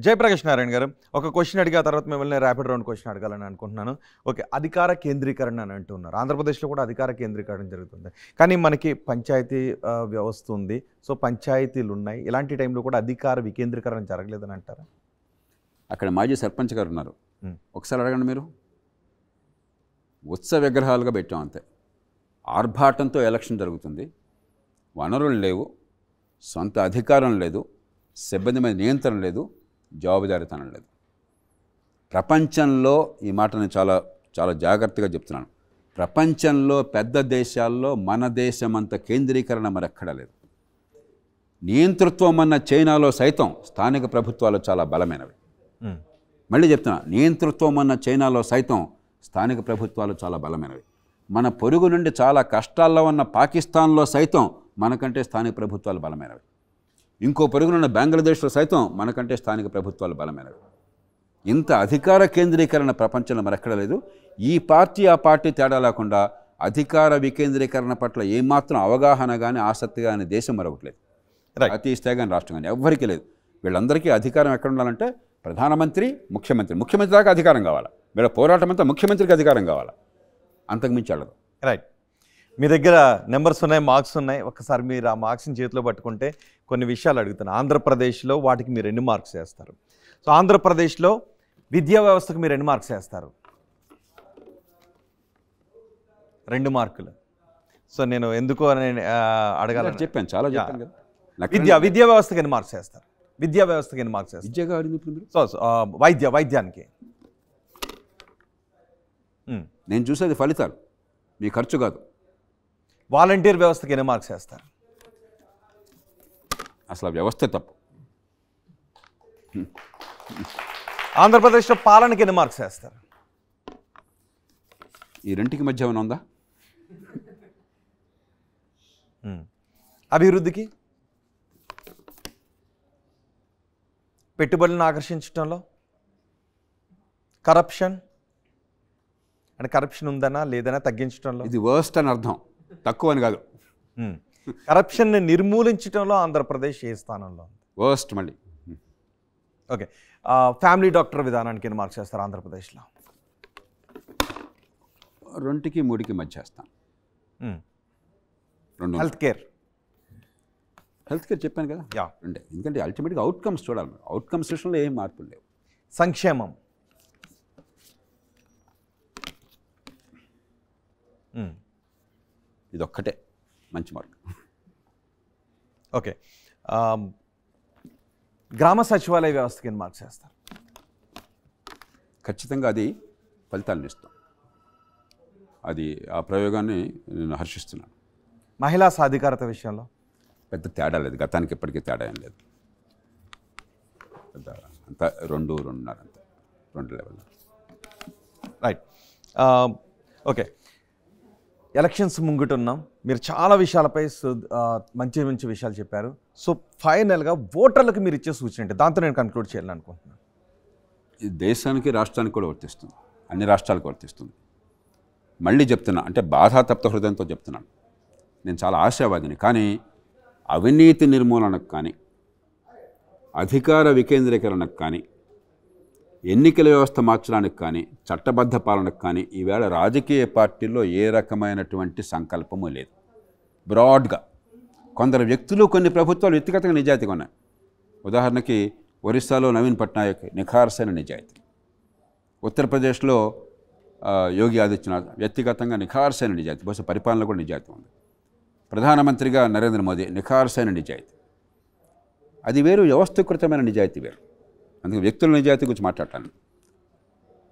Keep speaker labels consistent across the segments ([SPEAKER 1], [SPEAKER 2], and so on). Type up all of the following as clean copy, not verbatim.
[SPEAKER 1] జయప్రకాష్ నారాయణ గారు ఒక క్వశ్చన్ అడిగా తర్వాత మిమ్మల్ని ర్యాపిడ్ రౌండ్ క్వశ్చన్ అడగాలని అనుకుంటున్నాను. ఓకే, అధికార కేంద్రీకరణ అని అంటున్నారు. ఆంధ్రప్రదేశ్లో కూడా అధికార కేంద్రీకరణ జరుగుతుంది, కానీ మనకి పంచాయతీ వ్యవస్థ ఉంది. సో పంచాయతీలు ఉన్నాయి. ఇలాంటి టైంలో కూడా అధికార వికేంద్రీకరణ జరగలేదని అంటారా?
[SPEAKER 2] అక్కడ మాజీ సర్పంచ్ గారు ఉన్నారు, ఒకసారి అడగండి. మీరు ఉత్సవ విగ్రహాలుగా పెట్టాం అంతే. ఆర్భాటంతో ఎలక్షన్ జరుగుతుంది, వనరులు లేవు, సొంత అధికారం లేదు, సిబ్బంది మీద నియంత్రణ లేదు, జవాబుదారీతనం లేదు. ప్రపంచంలో ఈ మాట నేను చాలా చాలా జాగ్రత్తగా చెప్తున్నాను. ప్రపంచంలో పెద్ద దేశాల్లో మన దేశం అంత కేంద్రీకరణ మరెక్కడా లేదు. నియంతృత్వం అన్న చైనాలో సైతం స్థానిక ప్రభుత్వాలు చాలా బలమైనవి. మళ్ళీ చెప్తున్నా, నియంతృత్వం అన్న చైనాలో సైతం స్థానిక ప్రభుత్వాలు చాలా బలమైనవి. మన పొరుగు నుండి చాలా కష్టాల్లో ఉన్న పాకిస్తాన్లో సైతం మనకంటే స్థానిక ప్రభుత్వాలు బలమైనవి. ఇంకో పొరుగునున్న బంగ్లాదేశ్లో సైతం మనకంటే స్థానిక ప్రభుత్వాలు బలమైనవి. ఇంత అధికార కేంద్రీకరణ ప్రపంచంలో మరెక్కడ లేదు. ఈ పార్టీ ఆ పార్టీ తేడా లేకుండా అధికార వికేంద్రీకరణ పట్ల ఏమాత్రం అవగాహన కానీ ఆసక్తి కానీ దేశం మరొకటి లేదు. జాతీయ స్థాయి కానీ రాష్ట్రం కానీ ఎవ్వరికీ లేదు. వీళ్ళందరికీ అధికారం ఎక్కడ ఉండాలంటే ప్రధానమంత్రి, ముఖ్యమంత్రి దాకా అధికారం కావాలి. వీళ్ళ పోరాటం అంతా ముఖ్యమంత్రికి అధికారం కావాలి, అంతకుమించి వెళ్ళదు.
[SPEAKER 1] రైట్, మీ దగ్గర నెంబర్స్ ఉన్నాయి, మార్క్స్ ఉన్నాయి. ఒకసారి మీరు ఆ మార్క్స్ని చేతిలో పట్టుకుంటే కొన్ని విషయాలు అడుగుతాను. ఆంధ్రప్రదేశ్లో వాటికి మీరు ఎన్ని మార్క్స్ వేస్తారు? సో ఆంధ్రప్రదేశ్లో విద్యా వ్యవస్థకు మీరు ఎన్ని మార్క్స్ వేస్తారు? 2 మార్కులు. సో నేను ఎందుకో నేను అడగాలని
[SPEAKER 2] చెప్పాను, చాలా చెప్పాను కదా.
[SPEAKER 1] విద్యా వ్యవస్థకి ఎన్ని మార్క్స్ వేస్తారు? విద్యా వ్యవస్థకి ఎన్ని మార్క్స్ వేస్తారు?
[SPEAKER 2] విద్యగా అడిగింది ఇప్పుడు.
[SPEAKER 1] సో వైద్యానికి
[SPEAKER 2] నేను చూసేది ఫలితాలు, మీ ఖర్చు కాదు.
[SPEAKER 1] వాలంటీర్ వ్యవస్థకి ఎన్ని మార్క్స్ వేస్తారు?
[SPEAKER 2] అసలు వ్యవస్థ తప్పు.
[SPEAKER 1] ఆంధ్రప్రదేశ్లో పాలనకి ఎన్ని మార్క్స్ వేస్తారు?
[SPEAKER 2] ఈ రెంటికి మధ్య ఏమైనా ఉందా?
[SPEAKER 1] అభివృద్ధికి, పెట్టుబడులను ఆకర్షించడంలో, కరప్షన్ అంటే కరప్షన్ ఉందనా లేదనా తగ్గించడంలో,
[SPEAKER 2] ఇది వర్స్ట్ అని అర్థం, తక్కువ అని కాదు.
[SPEAKER 1] కరప్షన్ని నిర్మూలించడంలో ఆంధ్రప్రదేశ్ ఏ స్థానంలో ఉంది?
[SPEAKER 2] వర్స్ట్. మళ్ళీ
[SPEAKER 1] ఓకే, ఫ్యామిలీ డాక్టర్ విధానానికి ఎన్ని మార్క్స్ వేస్తారు ఆంధ్రప్రదేశ్లో?
[SPEAKER 2] 2కి 3కి మధ్య వేస్తాను.
[SPEAKER 1] హెల్త్ కేర్
[SPEAKER 2] చెప్పాను కదా. అంటే ఎందుకంటే అల్టిమేట్గా అవుట్కమ్స్ చూడాలి. అవుట్కమ్స్ విషయంలో ఏం మార్పులు లేవు.
[SPEAKER 1] సంక్షేమం
[SPEAKER 2] ఇదొక్కటే మంచి మార్క్.
[SPEAKER 1] ఓకే, గ్రామ సచివాలయ వ్యవస్థకి ఎన్ని మార్క్స్ వేస్తారు?
[SPEAKER 2] ఖచ్చితంగా అది ఫలితాలను ఇస్తాం. అది ఆ ప్రయోగాన్ని నేను హర్షిస్తున్నాను.
[SPEAKER 1] మహిళా సాధికారత విషయంలో
[SPEAKER 2] పెద్ద తేడా లేదు, గతానికి ఇప్పటికీ తేడా ఏం లేదు. పెద్ద అంతా 2.5 అంతే, 2 లెవెల్.
[SPEAKER 1] Right, okay. ఎలక్షన్స్ ముంగిటున్నాం, మీరు చాలా విషయాలపై మంచి మంచి విషయాలు చెప్పారు. సో ఫైనల్గా ఓటర్లకు మీరు ఇచ్చే సూచన ఏంటి? దాంతో నేను కన్క్లూడ్ చేయాలని అనుకుంటున్నాను.
[SPEAKER 2] ఇది దేశానికి, రాష్ట్రానికి కూడా వర్తిస్తుంది, అన్ని రాష్ట్రాలకు వర్తిస్తుంది. మళ్ళీ చెప్తున్నా, అంటే బాధాతప్త హృదయంతో చెప్తున్నాను. నేను చాలా ఆశావాదిని, కానీ అవినీతి నిర్మూలనకు కానీ, అధికార వికేంద్రీకరణకు కానీ, ఎన్నికల వ్యవస్థ మార్చడానికి కానీ, చట్టబద్ధ పాలనకు కానీ ఈవేళ రాజకీయ పార్టీల్లో ఏ రకమైనటువంటి సంకల్పము లేదు. బ్రాడ్గా కొందరు వ్యక్తులు, కొన్ని ప్రభుత్వాలు వ్యక్తిగతంగా నిజాయితీగా ఉన్నాయి. ఉదాహరణకి ఒరిస్సాలో నవీన్ పట్నాయక్ నిఖార్సైన నిజాయితీ, ఉత్తరప్రదేశ్లో యోగి ఆదిత్యనాథ్ వ్యక్తిగతంగా నిఖార్సైన నిజాయితీ, బహుశా పరిపాలనలో కూడా నిజాయితీ ఉంది. ప్రధానమంత్రిగా నరేంద్ర మోదీ నిఖార్సైన నిజాయితీ. అది వేరు, వ్యవస్థీకృతమైన నిజాయితీ వేరు. అందుకే వ్యక్తుల నిజాయితీ గురించి మాట్లాడటాను.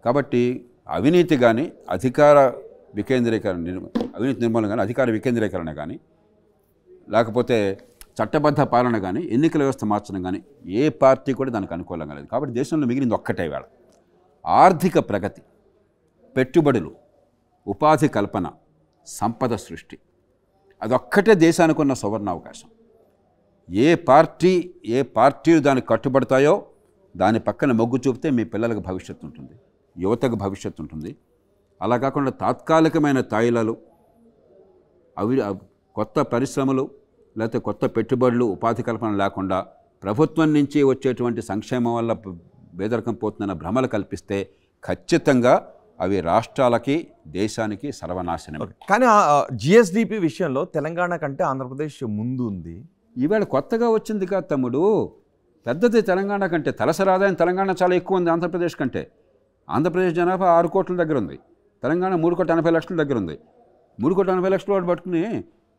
[SPEAKER 2] కాబట్టి అవినీతి కానీ, అధికార వికేంద్రీకరణ, అవినీతి నిర్మూలన కానీ, అధికార వికేంద్రీకరణ కానీ, లేకపోతే చట్టబద్ధ పాలన కానీ, ఎన్నికల వ్యవస్థ మార్చడం కానీ ఏ పార్టీ కూడా దానికి అనుకూలంగా లేదు. కాబట్టి దేశంలో మిగిలింది ఒక్కటే వేళ ఆర్థిక ప్రగతి, పెట్టుబడులు, ఉపాధి కల్పన, సంపద సృష్టి. అదొక్కటే దేశానికి ఉన్న సువర్ణ అవకాశం. ఏ పార్టీలు దానికి కట్టుబడతాయో దాని పక్కన మొగ్గు చూపితే మీ పిల్లలకు భవిష్యత్తు ఉంటుంది, యువతకు భవిష్యత్తు ఉంటుంది. అలా కాకుండా తాత్కాలికమైన తాయిలాలు, కొత్త పరిశ్రమలు, లేకపోతే కొత్త పెట్టుబడులు, ఉపాధి కల్పన లేకుండా ప్రభుత్వం నుంచి వచ్చేటువంటి సంక్షేమం వల్ల పేదరికం పోతుందన్న భ్రమలు కల్పిస్తే ఖచ్చితంగా అవి రాష్ట్రాలకి దేశానికి సర్వనాశనం.
[SPEAKER 1] కానీ జిఎస్డిపి విషయంలో తెలంగాణ కంటే ఆంధ్రప్రదేశ్ ముందు ఉంది.
[SPEAKER 2] ఈవేళ కొత్తగా వచ్చింది కాదు తమ్ముడు, పెద్దది తెలంగాణ కంటే. తలసరి ఆదాయం తెలంగాణ చాలా ఎక్కువ ఉంది ఆంధ్రప్రదేశ్ కంటే. ఆంధ్రప్రదేశ్ జనాభా 6 కోట్ల దగ్గర ఉంది, తెలంగాణ 3,80,00,000 దగ్గర ఉంది. 3,80,00,000 వాడు పట్టుకుని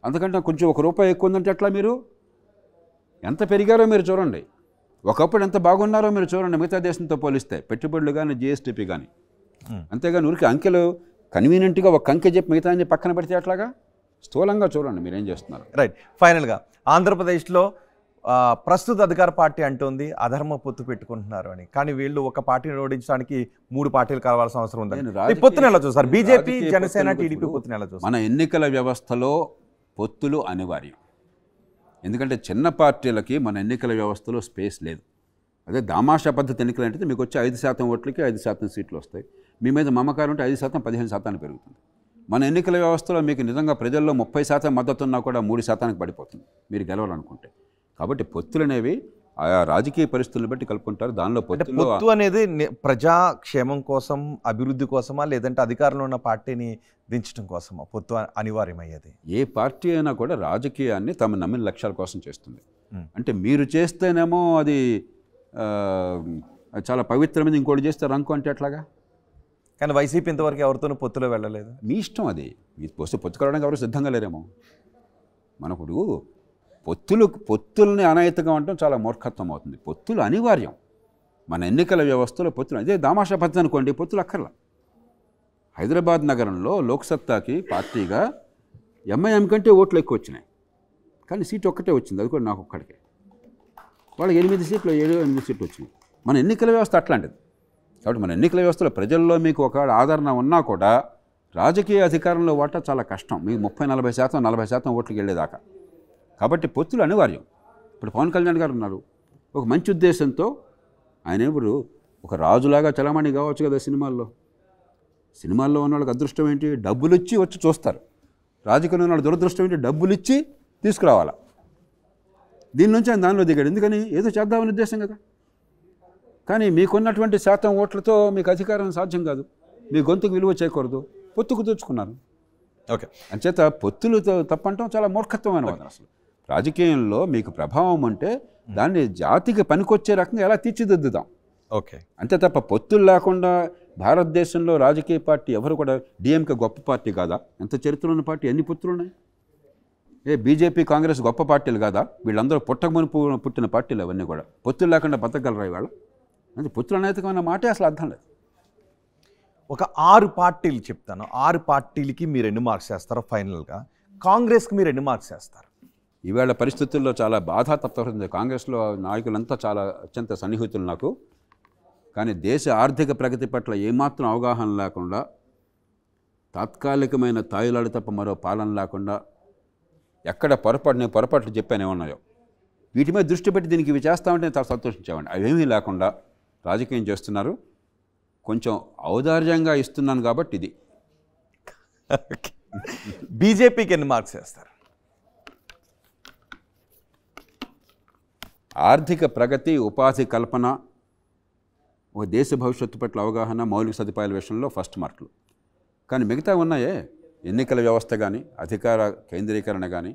[SPEAKER 2] అంతకంటే కొంచెం ₹1 ఎక్కువ ఉందంటే ఎట్లా? మీరు ఎంత పెరిగారో మీరు చూడండి, ఒకప్పుడు ఎంత బాగున్నారో మీరు చూడండి మిగతా దేశంతో పోలిస్తే, పెట్టుబడులు కానీ జిఎస్టిపి కానీ. అంతేగాని ఊరికి అంకెలు కన్వీనియంట్గా ఒక అంకె చెప్పి మిగతా పక్కన పెడితే అట్లాగా స్థూలంగా చూడండి మీరేం చేస్తున్నారు.
[SPEAKER 1] రైట్. ఫైనల్గా ఆంధ్రప్రదేశ్లో ప్రస్తుత అధికార పార్టీ అంటుంది అధర్మ పొత్తు పెట్టుకుంటున్నారు అని. కానీ వీళ్ళు ఒక పార్టీని ఓడించడానికి 3 పార్టీలు కావాల్సిన అవసరం ఉందని పొత్తుని ఎలా చూస్తారు? బీజేపీ, జనసేన, టీడీపీ పొత్తుని ఎలా చూస్తారు?
[SPEAKER 2] మన ఎన్నికల వ్యవస్థలో పొత్తులు అనివార్యం. ఎందుకంటే చిన్న పార్టీలకి మన ఎన్నికల వ్యవస్థలో స్పేస్ లేదు. అదే దామాషా పద్ధతి ఎన్నికలు అంటే మీకు వచ్చే 5% ఓట్లకి 5% సీట్లు వస్తాయి. మీ మీద మమకారం ఉంటే 5% 15% పెరుగుతుంది. మన ఎన్నికల వ్యవస్థలో మీకు నిజంగా ప్రజల్లో 30% మద్దతు ఉన్నా కూడా 3%కి పడిపోతుంది మీరు గెలవాలనుకుంటే. కాబట్టి పొత్తులు అనేవి ఆయా రాజకీయ పరిస్థితులను బట్టి కలుపుకుంటారు. దానిలో
[SPEAKER 1] పొత్తు అనేది ప్రజాక్షేమం కోసం, అభివృద్ధి కోసమా, లేదంటే అధికారంలో ఉన్న పార్టీని దించడం కోసమా పొత్తు అనివార్యమయ్యేది?
[SPEAKER 2] ఏ పార్టీ అయినా కూడా రాజకీయాన్ని తమ నమ్మిన లక్ష్యాల కోసం చేస్తుంది. అంటే మీరు చేస్తేనేమో అది చాలా పవిత్రమైనది, ఇంకోటి చేస్తే రంకు అంటే ఎట్లాగా?
[SPEAKER 1] కానీ వైసీపీ ఇంతవరకు ఎవరితోనూ పొత్తులో వెళ్ళలేదు.
[SPEAKER 2] మీ ఇష్టం అది. మీ వస్తే పొత్తు కలవడానికి ఎవరు సిద్ధంగా లేరేమో. మనకుడు పొత్తుల్ని అనాయత్తంగా ఉండటం చాలా మూర్ఖత్వం అవుతుంది. పొత్తులు అనివార్యం మన ఎన్నికల వ్యవస్థలో. పొత్తులు అదే దామాషా పద్ధతి అనుకోండి, పొత్తులు అక్కర్లా. హైదరాబాద్ నగరంలో లోక్సత్తాకి పార్టీగా ఎంఐఎం కంటే ఓట్లు ఎక్కువ వచ్చినాయి, కానీ సీటు ఒక్కటే వచ్చింది, అది కూడా నాకు ఒక్కడికే. వాళ్ళకి 8 సీట్లు 7-8 సీట్లు వచ్చినాయి. మన ఎన్నికల వ్యవస్థ అట్లాంటిది. కాబట్టి మన ఎన్నికల వ్యవస్థలో ప్రజల్లో మీకు ఒక ఆదరణ ఉన్నా కూడా రాజకీయ అధికారంలో వాటా చాలా కష్టం. మీకు 30-40%, 40% ఓట్లకి వెళ్ళేదాకా. కాబట్టి పొత్తులు అనివార్యం. ఇప్పుడు పవన్ కళ్యాణ్ గారు ఉన్నారు, ఒక మంచి ఉద్దేశంతో ఆయన ఇప్పుడు ఒక రాజులాగా చలామణి కావచ్చు కదా సినిమాల్లో. సినిమాల్లో ఉన్న వాళ్ళకి అదృష్టం ఏంటి? డబ్బులు ఇచ్చి వచ్చి చూస్తారు. రాజకీయంలో ఉన్న వాళ్ళ దురదృష్టం ఏంటి? డబ్బులు ఇచ్చి తీసుకురావాలా. దీని నుంచి ఆయన దానిలో దిగాడు. ఎందుకని? ఏదో చేద్దామని ఉద్దేశం కదా. కానీ మీకున్నటువంటి శాతం ఓట్లతో మీకు అధికారం సాధ్యం కాదు, మీ గొంతుకు విలువ చేయకూడదు, పొత్తుకు తెచ్చుకున్నారు.
[SPEAKER 1] ఓకే.
[SPEAKER 2] అంచేత పొత్తులతో తప్పంటాం చాలా మూర్ఖత్వమైన వాదన. అసలు రాజకీయంలో మీకు ప్రభావం ఉంటే దాన్ని జాతికి పనికొచ్చే రకంగా ఎలా తీర్చిదిద్దుదాం.
[SPEAKER 1] ఓకే.
[SPEAKER 2] అంతే తప్ప పొత్తులు లేకుండా భారతదేశంలో రాజకీయ పార్టీ ఎవరు కూడా, డిఎంకే గొప్ప పార్టీ కాదా? ఎంత చరిత్ర ఉన్న పార్టీ, ఎన్ని పొత్తులు ఉన్నాయి? బీజేపీ, కాంగ్రెస్ గొప్ప పార్టీలు కాదా? వీళ్ళందరూ పుట్టకమునుపు పుట్టిన పార్టీలు అవన్నీ కూడా. పొత్తులు లేకుండా బతకగలరా ఇవాళ? అంటే పొత్తులు అనేకమైన మాటే అసలు అర్థం లేదు.
[SPEAKER 1] ఒక 6 పార్టీలు చెప్తాను. 6 పార్టీలకి మీరు ఎన్ని మార్క్స్ చేస్తారో ఫైనల్గా? కాంగ్రెస్కి మీరు ఎన్ని మార్క్స్ చేస్తారు?
[SPEAKER 2] ఈవేళ పరిస్థితుల్లో చాలా బాధాతప్తమవుతుంది. కాంగ్రెస్లో నాయకులంతా చాలా అత్యంత సన్నిహితులు నాకు. కానీ దేశ ఆర్థిక ప్రగతి పట్ల ఏమాత్రం అవగాహన లేకుండా, తాత్కాలికమైన తాయిలాడు తప్ప మరో పాలన లేకుండా, ఎక్కడ పొరపాట్లు చెప్పానేమన్నాయో వీటి మీద దృష్టి పెట్టి దీనికి ఇవి చేస్తామంటే చాలా సంతోషించామండి. అవేమీ లేకుండా రాజకీయం చేస్తున్నారు. కొంచెం ఔదార్యంగా ఇస్తున్నాను కాబట్టి ఇది.
[SPEAKER 1] బీజేపీకి ఎన్ని మార్క్స్ వేస్తారు?
[SPEAKER 2] ఆర్థిక ప్రగతి, ఉపాధి కల్పన, ఒక దేశ భవిష్యత్తు పట్ల అవగాహన, మౌలిక సదుపాయాల విషయంలో ఫస్ట్ మార్కులు. కానీ మిగతా ఉన్నాయే, ఎన్నికల వ్యవస్థ కానీ, అధికార కేంద్రీకరణ కానీ,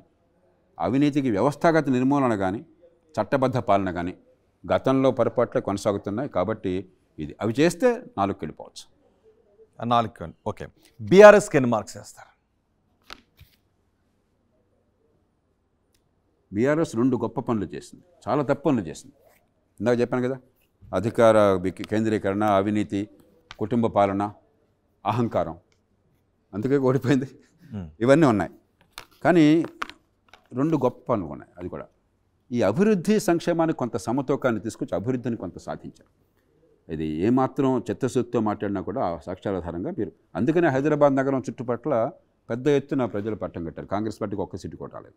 [SPEAKER 2] అవినీతికి వ్యవస్థాగత నిర్మూలన కానీ, చట్టబద్ధ పాలన కానీ గతంలో పొరపాట్లే కొనసాగుతున్నాయి. కాబట్టి ఇది అవి చేస్తే 4కి వెళ్ళిపోవచ్చు.
[SPEAKER 1] 4. ఓకే. బీఆర్ఎస్కి ఎన్ని మార్క్స్ వేస్తారు?
[SPEAKER 2] బీఆర్ఎస్ 2 గొప్ప పనులు చేసింది, చాలా తప్పు పనులు చేసింది. ఇందాక చెప్పాను కదా, అధికార కేంద్రీకరణ, అవినీతి, కుటుంబ పాలన, అహంకారం, అందుకే ఓడిపోయింది. ఇవన్నీ ఉన్నాయి. కానీ 2 గొప్ప పనులు ఉన్నాయి. అది కూడా ఈ అభివృద్ధి సంక్షేమానికి కొంత సమతూకాన్ని తీసుకొచ్చి అభివృద్ధిని కొంత సాధించారు. ఇది ఏమాత్రం చిత్తశుద్ధితో మాట్లాడినా కూడా ఆ సాక్ష్యాధారంగా మీరు. అందుకనే హైదరాబాద్ నగరం చుట్టుపట్ల పెద్ద ఎత్తున ప్రజలు పట్టం కట్టారు. కాంగ్రెస్ పార్టీకి ఒక్క సీటు కూడా రాలేదు.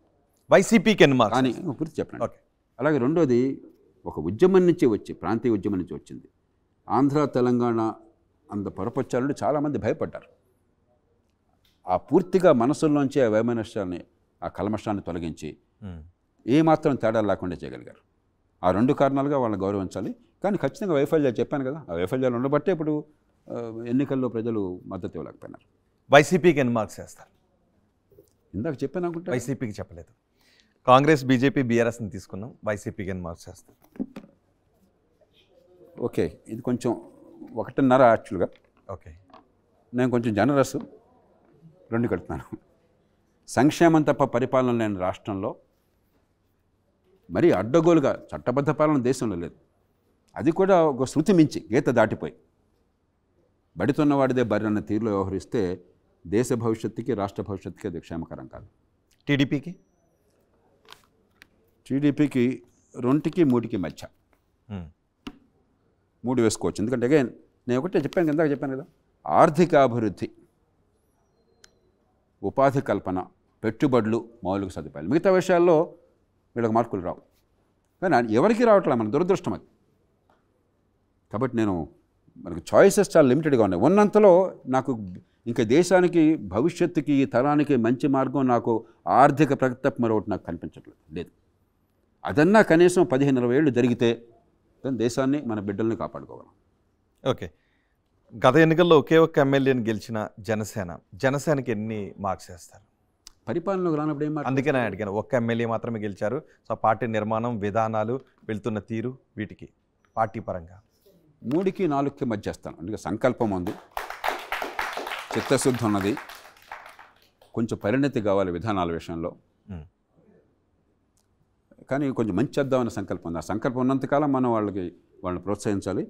[SPEAKER 1] వైసీపీకి ఎన్ని మార్క్స్?
[SPEAKER 2] కానీ పూర్తి చెప్పండి. అలాగే రెండోది, ఒక ఉద్యమం నుంచి వచ్చి, ప్రాంతీయ ఉద్యమం నుంచి వచ్చింది. ఆంధ్ర, తెలంగాణ అంత పొరపచ్చాలని చాలామంది భయపడ్డారు. ఆ పూర్తిగా మనసుల్లోంచి ఆ వైమనస్యాన్ని, ఆ కల్మషాన్ని తొలగించి ఏమాత్రం తేడా లేకుండా చేయగలిగారు. ఆ 2 కారణాలుగా వాళ్ళని గౌరవించాలి. కానీ ఖచ్చితంగా వైఫల్యాలు చెప్పాను కదా, ఆ వైఫల్యాలు ఉండబట్టే ఇప్పుడు ఎన్నికల్లో ప్రజలు మద్దతు ఇవ్వలేకపోయినారు.
[SPEAKER 1] వైసీపీకి ఎన్ని మార్క్స్ వేస్తారు?
[SPEAKER 2] ఇందాక చెప్పాను అనుకుంటా.
[SPEAKER 1] వైసీపీకి చెప్పలేదు. కాంగ్రెస్, బీజేపీ, బీఆర్ఎస్ని తీసుకున్నాం. వైసీపీకి ఎన్ని మార్క్స్ వేస్తారు?
[SPEAKER 2] ఓకే, ఇది కొంచెం 1.5 యాక్చువల్గా.
[SPEAKER 1] ఓకే,
[SPEAKER 2] నేను కొంచెం జనరస్, 2 కడుతున్నాను. సంక్షేమం తప్ప పరిపాలన లేని రాష్ట్రంలో మరీ అడ్డగోలుగా చట్టబద్ధ పాలన దేశంలో లేదు. అది కూడా ఒక శృతి మించి గీత దాటిపోయి బడితున్నవాడిదే బరి అన్న తీరులో వ్యవహరిస్తే దేశ భవిష్యత్తుకి రాష్ట్ర భవిష్యత్తుకి అది క్షేమకరం కాదు.
[SPEAKER 1] టీడీపీకి
[SPEAKER 2] 2కి 3కి మధ్య 3 వేసుకోవచ్చు. ఎందుకంటే అగైన్ నేను ఒకటే చెప్పాను, ఇందాక చెప్పాను కదా, ఆర్థిక అభివృద్ధి, ఉపాధి కల్పన, పెట్టుబడులు, మౌలిక సదుపాయాలు, మిగతా విషయాల్లో వీళ్ళకి మార్కులు రావు. కానీ ఎవరికి రావట్లేదు, మన దురదృష్టం అది. కాబట్టి మనకు చాయిసెస్ చాలా లిమిటెడ్గా ఉన్నాయి. ఉన్నంతలో నాకు ఇంకా దేశానికి భవిష్యత్తుకి ఈ తరానికి మంచి మార్గం నాకు ఆర్థిక ప్రగతి తప్ప మరొకటి నాకు కనిపించట్లేదు లేదు. అదన్నా కనీసం 15-20 ఏళ్ళు జరిగితే దేశాన్ని మన బిడ్డల్ని కాపాడుకోగలం.
[SPEAKER 1] ఓకే, గత ఎన్నికల్లో ఒకే ఒక్క ఎమ్మెల్యేని గెలిచిన జనసేనకి ఎన్ని మార్క్స్ వేస్తారు?
[SPEAKER 2] పరిపాలనలోకి రానప్పుడు ఏం
[SPEAKER 1] అందుకే నేను అడిగాను, ఒక్క ఎమ్మెల్యే మాత్రమే గెలిచారు. సో పార్టీ నిర్మాణం, విధానాలు, వెళ్తున్న తీరు, వీటికి పార్టీ పరంగా
[SPEAKER 2] 3కి 4కి మధ్య చేస్తాను. అందుకే సంకల్పం ఉంది, చిత్తశుద్ధి ఉన్నది, కొంచెం పరిణతి కావాలి విధానాల విషయంలో, కానీ కొంచెం మంచి చేద్దామనే సంకల్పం ఉంది. ఆ సంకల్పం ఉన్నంతకాలం మనం వాళ్ళని ప్రోత్సహించాలి.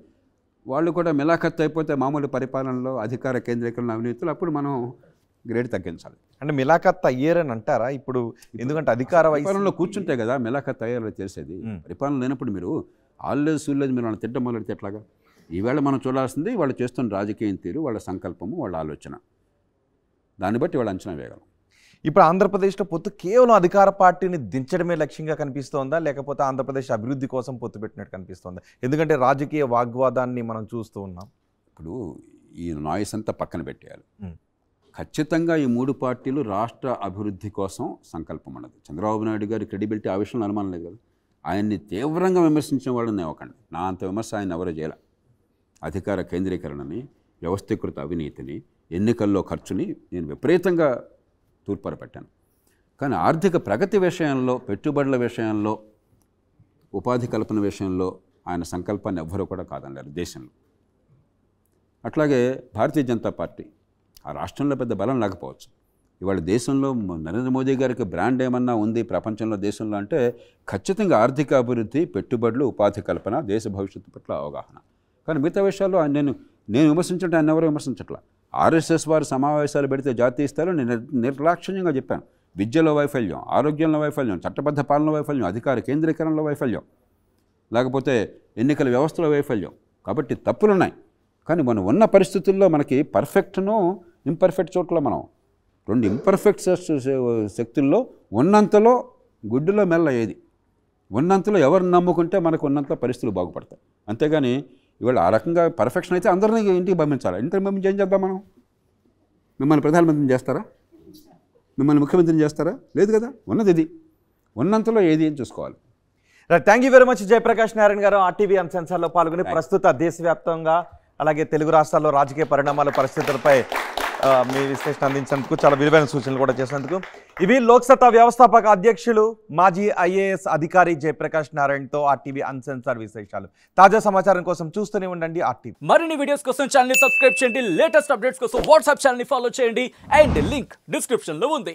[SPEAKER 2] వాళ్ళు కూడా మిలాఖత్ అయిపోతే మామూలు పరిపాలనలో అధికార కేంద్రీకరణ అవినీతులు అప్పుడు మనం గ్రేడ్ తగ్గించాలి.
[SPEAKER 1] అంటే మిలాఖత్ అయ్యారని అంటారా ఇప్పుడు? ఎందుకంటే అధికార
[SPEAKER 2] పరిపాలనలో కూర్చుంటే కదా మిలాఖత్ అయ్యారని తెలిసేది. పరిపాలన లేనప్పుడు మీరు ఆల్లేదు సూలేదు మీరు వాళ్ళని తిట్టం మొదలెడితే ఎట్లాగా? ఈవేళ మనం చూడాల్సింది వాళ్ళు చేస్తున్న రాజకీయం తీరు, వాళ్ళ సంకల్పము, వాళ్ళ ఆలోచన, దాన్ని బట్టి వాళ్ళు అంచనా వేయగలం.
[SPEAKER 1] ఇప్పుడు ఆంధ్రప్రదేశ్లో పొత్తు కేవలం అధికార పార్టీని దించడమే లక్ష్యంగా కనిపిస్తోందా, లేకపోతే ఆంధ్రప్రదేశ్ అభివృద్ధి కోసం పొత్తు పెట్టినట్టు కనిపిస్తోందా? ఎందుకంటే రాజకీయ వాగ్వాదాన్ని మనం చూస్తూ ఉన్నాం.
[SPEAKER 2] ఇప్పుడు ఈ నాయిస్ అంతా పక్కన పెట్టేయాలి. ఖచ్చితంగా ఈ 3 పార్టీలు రాష్ట్ర అభివృద్ధి కోసం సంకల్పం ఉన్నది. చంద్రబాబు నాయుడు గారి క్రెడిబిలిటీ ఆ విషయంలో అనుమానం లేదు కదా. ఆయన్ని తీవ్రంగా విమర్శించిన వాళ్ళని ఇవ్వకండి. నా అంత విమర్శ ఆయన ఎవరో చేయాల. అధికార కేంద్రీకరణని, వ్యవస్థీకృత అవినీతిని, ఎన్నికల్లో ఖర్చుని నేను విపరీతంగా తూర్పారపెట్టాను. కానీ ఆర్థిక ప్రగతి విషయంలో, పెట్టుబడుల విషయంలో, ఉపాధి కల్పన విషయంలో ఆయన సంకల్పాన్ని ఎవ్వరూ కూడా కాదనలేరు దేశంలో. అట్లాగే భారతీయ జనతా పార్టీ ఆ రాష్ట్రంలో పెద్ద బలం లేకపోవచ్చు. ఇవాళ దేశంలో నరేంద్ర మోదీ గారికి బ్రాండ్ ఏమన్నా ఉంది ప్రపంచంలో, దేశంలో అంటే ఖచ్చితంగా ఆర్థిక అభివృద్ధి, పెట్టుబడులు, ఉపాధి కల్పన, దేశ భవిష్యత్తు పట్ల అవగాహన. కానీ మిగతా విషయాల్లో నేను విమర్శించట్టు ఆయన ఎవరో విమర్శించట్లా. ఆర్ఎస్ఎస్ వారు సమావేశాలు పెడితే జాతీయ స్థాయిలో నేను నిర్లక్ష్యంగా చెప్పాను. విద్యలో వైఫల్యం, ఆరోగ్యంలో వైఫల్యం, చట్టబద్ధ పాలన వైఫల్యం, అధికార కేంద్రీకరణలో వైఫల్యం, లేకపోతే ఎన్నికల వ్యవస్థలో వైఫల్యం. కాబట్టి తప్పులున్నాయి. కానీ మనం ఉన్న పరిస్థితుల్లో మనకి పర్ఫెక్ట్ను ఇంపర్ఫెక్ట్ చోట్ల మనం 2 ఇంపర్ఫెక్ట్ శక్తుల్లో ఉన్నంతలో గుడ్డులో మెల్ల ఏది, ఉన్నంతలో ఎవరిని నమ్ముకుంటే మనకు ఉన్నంత పరిస్థితులు బాగుపడతాయి. అంతేగాని ఇవాళ ఆ రకంగా పర్ఫెక్షన్ అయితే అందరినీ ఇంటికి పంపించాలి. ఇంటికి పంపించి ఏం చేద్దాం మనం? మిమ్మల్ని ప్రధానమంత్రిని చేస్తారా? మిమ్మల్ని ముఖ్యమంత్రిని చేస్తారా? లేదు కదా. ఉన్నది ఇది, ఉన్నంతలో ఏది అని చూసుకోవాలి.
[SPEAKER 1] Thank you very much Jayaprakash Narayana గారు RTV అన్సెన్సార్లో పాల్గొని ప్రస్తుత దేశవ్యాప్తంగా అలాగే తెలుగు రాష్ట్రాల్లో రాజకీయ పరిణామాల పరిస్థితులపై మీ విశ్లేషణ అందించినందుకు, చాలా విలువైన సూచనలు కూడా చేసినందుకు. ఇవి లోక్సత్తా వ్యవస్థాపక అధ్యక్షులు, మాజీ IAS అధికారి జయప్రకాష్ నారాయణతో RTV అన్సెన్సార్ విశేషాలు. తాజా సమాచారం కోసం చూస్తూనే ఉండండి RTV.
[SPEAKER 3] మరిన్ని వీడియోస్ కోసం ఛానల్ ని సబ్స్క్రైబ్ చేయండి. లేటెస్ట్ అప్డేట్స్ కోసం వాట్సాప్ ఛానల్ ని ఫాలో చేయండి. అండ్ లింక్ డిస్క్రిప్షన్ లో ఉంది.